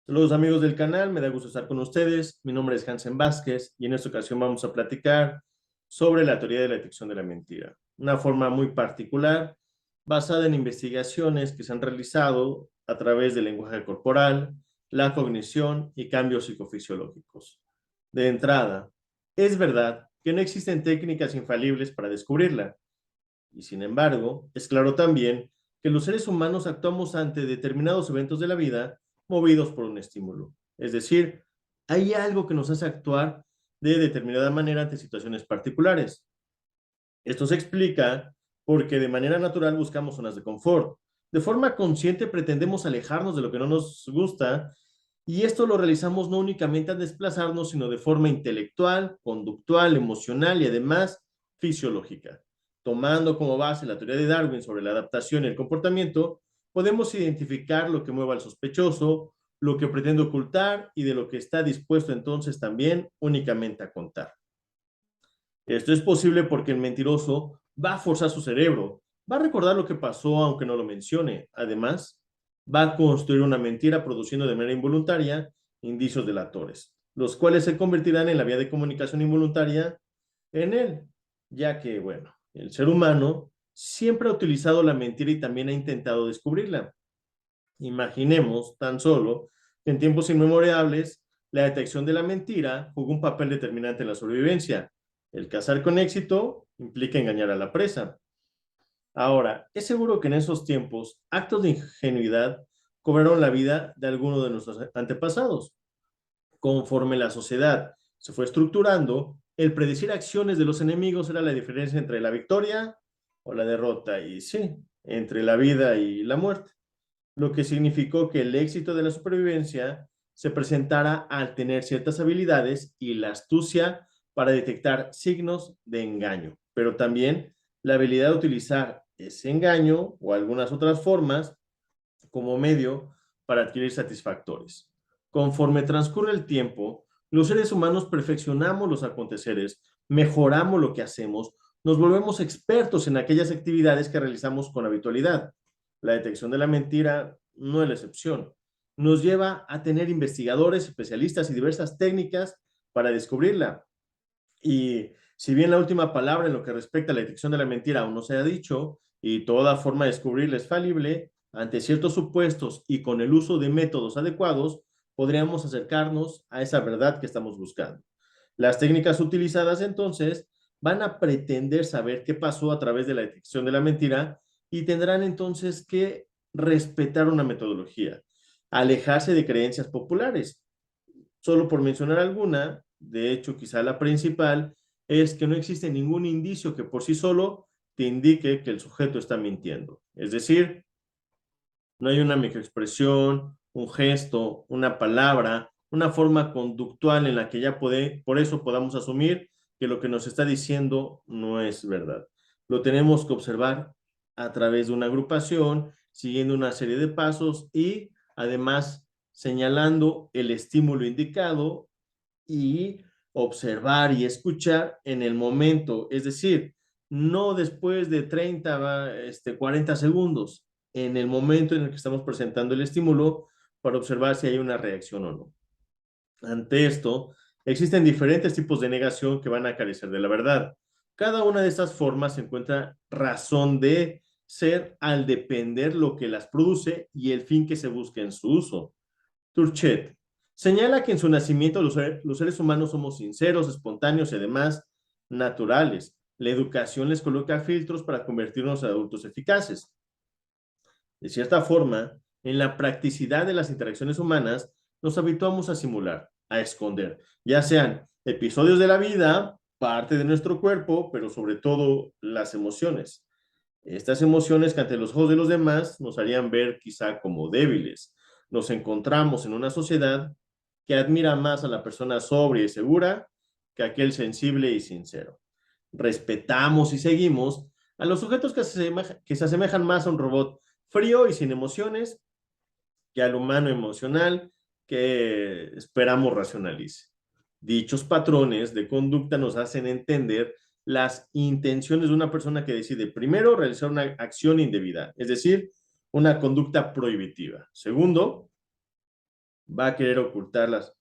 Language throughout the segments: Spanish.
Saludos amigos del canal, me da gusto estar con ustedes. Mi nombre es Hansen Vázquez y en esta ocasión vamos a platicar sobre la teoría de la detección de la mentira. Una forma muy particular, basada en investigaciones que se han realizado a través del lenguaje corporal, la cognición y cambios psicofisiológicos. De entrada, es verdad que no existen técnicas infalibles para descubrirla. Y sin embargo, es claro también que los seres humanos actuamos ante determinados eventos de la vida movidos por un estímulo. Es decir, hay algo que nos hace actuar de determinada manera ante situaciones particulares. Esto se explica porque de manera natural buscamos zonas de confort. De forma consciente pretendemos alejarnos de lo que no nos gusta y esto lo realizamos no únicamente al desplazarnos, sino de forma intelectual, conductual, emocional y además fisiológica. Tomando como base la teoría de Darwin sobre la adaptación y el comportamiento, podemos identificar lo que mueve al sospechoso, lo que pretende ocultar y de lo que está dispuesto entonces también únicamente a contar. Esto es posible porque el mentiroso va a forzar su cerebro, va a recordar lo que pasó aunque no lo mencione. Además, va a construir una mentira produciendo de manera involuntaria indicios delatores, los cuales se convertirán en la vía de comunicación involuntaria en él, ya que, bueno, el ser humano siempre ha utilizado la mentira y también ha intentado descubrirla. Imaginemos tan solo que en tiempos inmemorables la detección de la mentira jugó un papel determinante en la sobrevivencia. El cazar con éxito implica engañar a la presa. Ahora, es seguro que en esos tiempos actos de ingenuidad cobraron la vida de algunos de nuestros antepasados. Conforme la sociedad se fue estructurando, el predecir acciones de los enemigos era la diferencia entre la victoria o la derrota, y sí, entre la vida y la muerte, lo que significó que el éxito de la supervivencia se presentara al tener ciertas habilidades y la astucia para detectar signos de engaño, pero también la habilidad de utilizar ese engaño o algunas otras formas como medio para adquirir satisfactores. Conforme transcurre el tiempo, los seres humanos perfeccionamos los aconteceres, mejoramos lo que hacemos, nos volvemos expertos en aquellas actividades que realizamos con habitualidad. La detección de la mentira no es la excepción. Nos lleva a tener investigadores, especialistas y diversas técnicas para descubrirla. Y si bien la última palabra en lo que respecta a la detección de la mentira aún no se ha dicho, y toda forma de descubrirla es falible, ante ciertos supuestos y con el uso de métodos adecuados, podríamos acercarnos a esa verdad que estamos buscando. Las técnicas utilizadas entonces van a pretender saber qué pasó a través de la detección de la mentira y tendrán entonces que respetar una metodología, alejarse de creencias populares. Solo por mencionar alguna, de hecho quizá la principal, es que no existe ningún indicio que por sí solo te indique que el sujeto está mintiendo. Es decir, no hay una microexpresión, un gesto, una palabra, una forma conductual en la que ya por eso podamos asumir que lo que nos está diciendo no es verdad. Lo tenemos que observar a través de una agrupación, siguiendo una serie de pasos y además señalando el estímulo indicado y observar y escuchar en el momento, es decir, no después de 30, 40 segundos, en el momento en el que estamos presentando el estímulo para observar si hay una reacción o no. Ante esto, existen diferentes tipos de negación que van a carecer de la verdad. Cada una de estas formas se encuentra razón de ser al depender lo que las produce y el fin que se busca en su uso. Turchet señala que en su nacimiento los seres humanos somos sinceros, espontáneos y además naturales. La educación les coloca filtros para convertirnos en adultos eficaces. De cierta forma, en la practicidad de las interacciones humanas, nos habituamos a simular, a esconder, ya sean episodios de la vida, parte de nuestro cuerpo, pero sobre todo las emociones. Estas emociones que ante los ojos de los demás nos harían ver quizá como débiles. Nos encontramos en una sociedad que admira más a la persona sobria y segura que a aquel sensible y sincero. Respetamos y seguimos a los sujetos que se asemejan más a un robot frío y sin emociones que al humano emocional que esperamos racionalice. Dichos patrones de conducta nos hacen entender las intenciones de una persona que decide primero realizar una acción indebida, es decir, una conducta prohibitiva. Segundo, va a querer ocultarlas,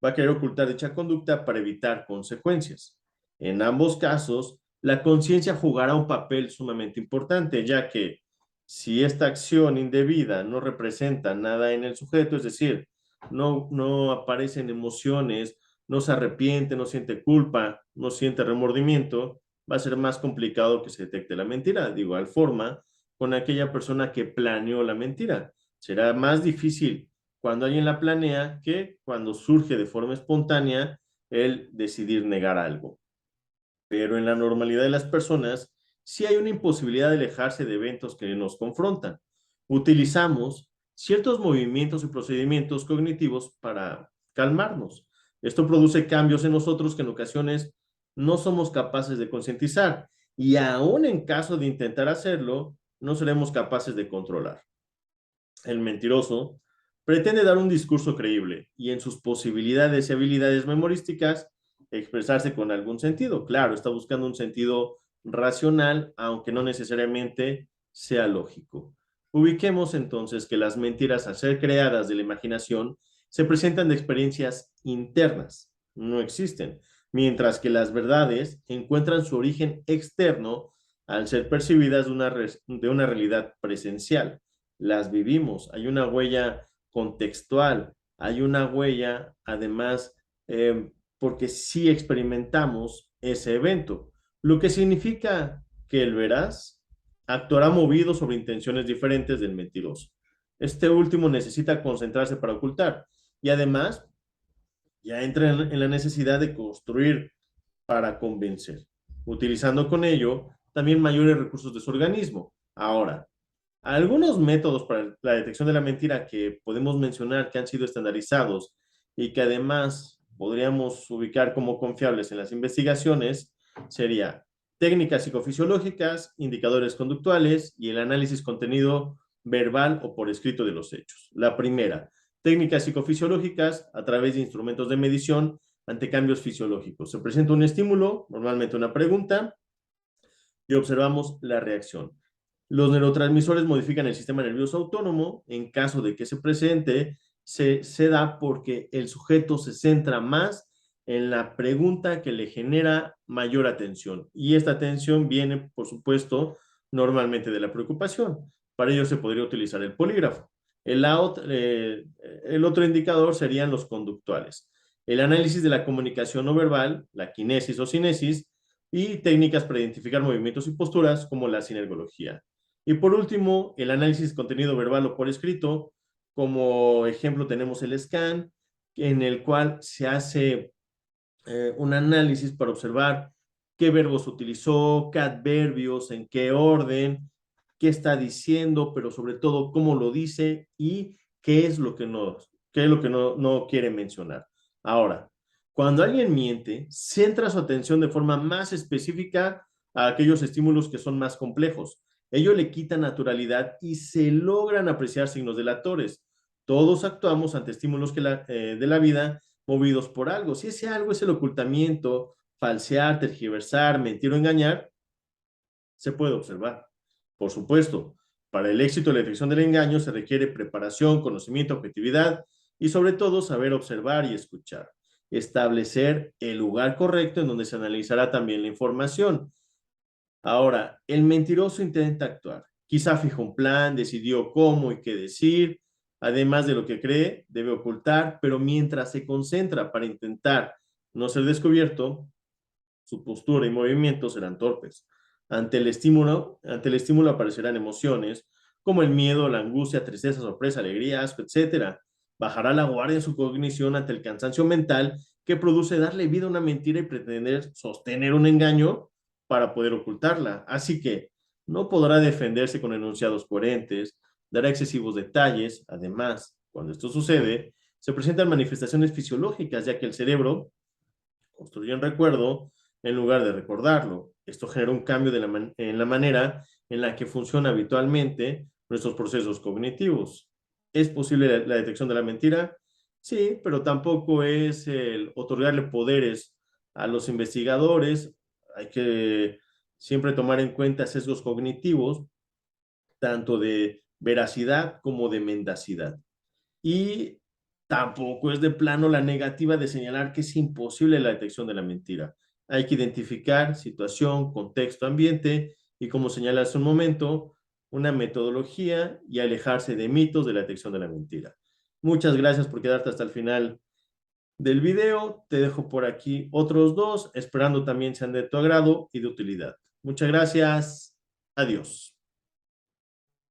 va a querer ocultar dicha conducta para evitar consecuencias. En ambos casos, la conciencia jugará un papel sumamente importante, ya que si esta acción indebida no representa nada en el sujeto, es decir, no aparecen emociones, no se arrepiente, no siente culpa, no siente remordimiento, va a ser más complicado que se detecte la mentira. De igual forma, con aquella persona que planeó la mentira. Será más difícil cuando alguien la planea que cuando surge de forma espontánea el decidir negar algo. Pero en la normalidad de las personas, sí hay una imposibilidad de alejarse de eventos que nos confrontan. Utilizamos ciertos movimientos y procedimientos cognitivos para calmarnos. Esto produce cambios en nosotros que en ocasiones no somos capaces de concientizar y aún en caso de intentar hacerlo, no seremos capaces de controlar. El mentiroso pretende dar un discurso creíble y en sus posibilidades y habilidades memorísticas expresarse con algún sentido. Claro, está buscando un sentido racional, aunque no necesariamente sea lógico. Ubiquemos entonces que las mentiras, al ser creadas de la imaginación, se presentan de experiencias internas, no existen, mientras que las verdades encuentran su origen externo al ser percibidas de una realidad presencial. Las vivimos, hay una huella contextual, hay una huella además porque sí experimentamos ese evento, lo que significa que el veraz actuará movido sobre intenciones diferentes del mentiroso. Este último necesita concentrarse para ocultar y además ya entra en la necesidad de construir para convencer, utilizando con ello también mayores recursos de su organismo. Ahora, algunos métodos para la detección de la mentira que podemos mencionar que han sido estandarizados y que además podríamos ubicar como confiables en las investigaciones sería técnicas psicofisiológicas, indicadores conductuales y el análisis contenido verbal o por escrito de los hechos. La primera, técnicas psicofisiológicas a través de instrumentos de medición ante cambios fisiológicos. Se presenta un estímulo, normalmente una pregunta, y observamos la reacción. Los neurotransmisores modifican el sistema nervioso autónomo. En caso de que se presente, se da porque el sujeto se centra más en la pregunta que le genera mayor atención. Y esta atención viene, por supuesto, normalmente de la preocupación. Para ello se podría utilizar el polígrafo. El otro indicador serían los conductuales. El análisis de la comunicación no verbal, la quinesis o cinesis, y técnicas para identificar movimientos y posturas como la sinergología. Y por último, el análisis de contenido verbal o por escrito. Como ejemplo tenemos el scan, en el cual se hace un análisis para observar qué verbos utilizó, qué adverbios, en qué orden, qué está diciendo, pero sobre todo cómo lo dice y qué es lo que no quiere mencionar. Ahora, cuando alguien miente, centra su atención de forma más específica a aquellos estímulos que son más complejos. Ello le quita naturalidad y se logran apreciar signos delatores. Todos actuamos ante estímulos de la vida movidos por algo. Si ese algo es el ocultamiento, falsear, tergiversar, mentir o engañar, se puede observar. Por supuesto, para el éxito de la detección del engaño se requiere preparación, conocimiento, objetividad y sobre todo saber observar y escuchar. Establecer el lugar correcto en donde se analizará también la información. Ahora, el mentiroso intenta actuar. Quizá fijó un plan, decidió cómo y qué decir. Además de lo que cree, debe ocultar, pero mientras se concentra para intentar no ser descubierto, su postura y movimientos serán torpes. Ante el estímulo aparecerán emociones como el miedo, la angustia, tristeza, sorpresa, alegría, asco, etcétera. Bajará la guardia en su cognición ante el cansancio mental que produce darle vida a una mentira y pretender sostener un engaño para poder ocultarla. Así que no podrá defenderse con enunciados coherentes, dará excesivos detalles. Además, cuando esto sucede, se presentan manifestaciones fisiológicas, ya que el cerebro construye un recuerdo en lugar de recordarlo. Esto genera un cambio en la manera en la que funciona habitualmente nuestros procesos cognitivos. ¿Es posible la detección de la mentira? Sí, pero tampoco es el otorgarle poderes a los investigadores. Hay que siempre tomar en cuenta sesgos cognitivos, tanto de veracidad como de mendacidad. Y Tampoco es de plano la negativa de señalar que es imposible la detección de la mentira. Hay que identificar situación, contexto, ambiente y, como señalé hace un momento, una metodología y alejarse de mitos de la detección de la mentira. Muchas gracias por quedarte hasta el final del video. Te dejo por aquí otros dos, esperando también sean de tu agrado y de utilidad. Muchas gracias. Adiós.